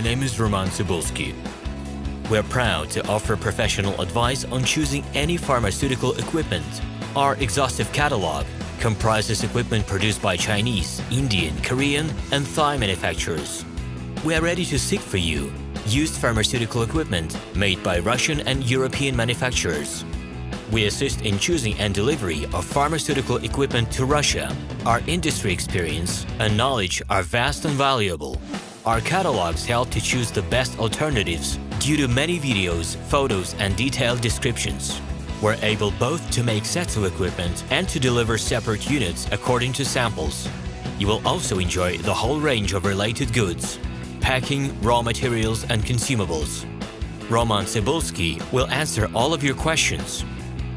My name is Roman Cybulski. We're proud to offer professional advice on choosing any pharmaceutical equipment. Our exhaustive catalog comprises equipment produced by Chinese, Indian, Korean, and Thai manufacturers. We are ready to seek for you used pharmaceutical equipment made by Russian and European manufacturers. We assist in choosing and delivery of pharmaceutical equipment to Russia. Our industry experience and knowledge are vast and valuable. Our catalogs help to choose the best alternatives due to many videos, photos, and detailed descriptions. We're able both to make sets of equipment and to deliver separate units according to samples. You will also enjoy the whole range of related goods, packing, raw materials, and consumables. Roman Cybulski will answer all of your questions.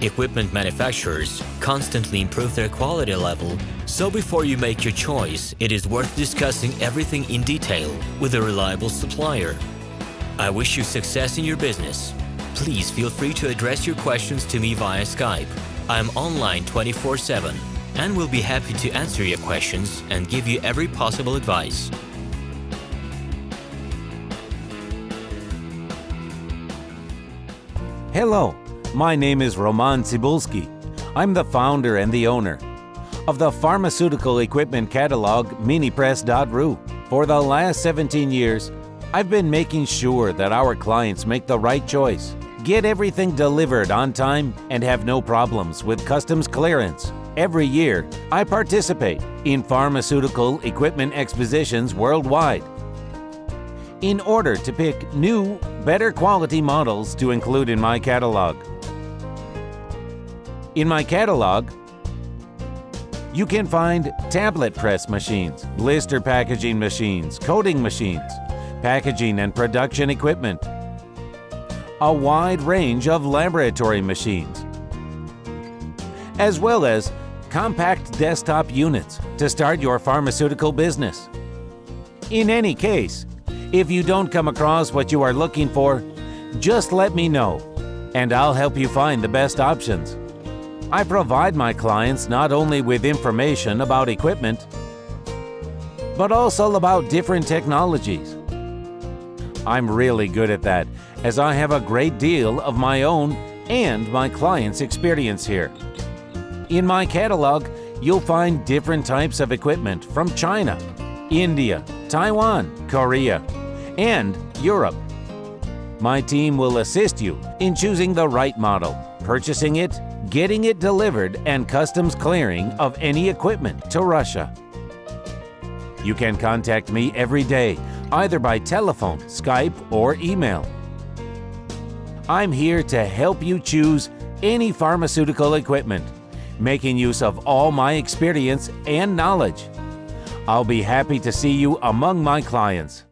Equipment manufacturers constantly improve their quality level, so before you make your choice, it is worth discussing everything in detail with a reliable supplier. I wish you success in your business. Please feel free to address your questions to me via Skype. I am online 24/7 and will be happy to answer your questions and give you every possible advice. Hello, my name is Roman Cybulski. I'm the founder and the owner of the pharmaceutical equipment catalog minipress.ru. For the last 17 years, I've been making sure that our clients make the right choice, get everything delivered on time, and have no problems with customs clearance. Every year, I participate in pharmaceutical equipment expositions worldwide in order to pick new, better quality models to include in my catalog. In my catalog, you can find tablet press machines, blister packaging machines, coating machines, packaging and production equipment, a wide range of laboratory machines, as well as compact desktop units to start your pharmaceutical business. In any case, if you don't come across what you are looking for, just let me know, and I'll help you find the best options. I provide my clients not only with information about equipment, but also about different technologies. I'm really good at that, as I have a great deal of my own and my clients' experience here. In my catalog, you'll find different types of equipment from China, India, Taiwan, Korea, and Europe. My team will assist you in choosing the right model, purchasing it, getting it delivered, and customs clearing of any equipment to Russia. You can contact me every day, either by telephone, Skype, or email. I'm here to help you choose any pharmaceutical equipment, making use of all my experience and knowledge. I'll be happy to see you among my clients.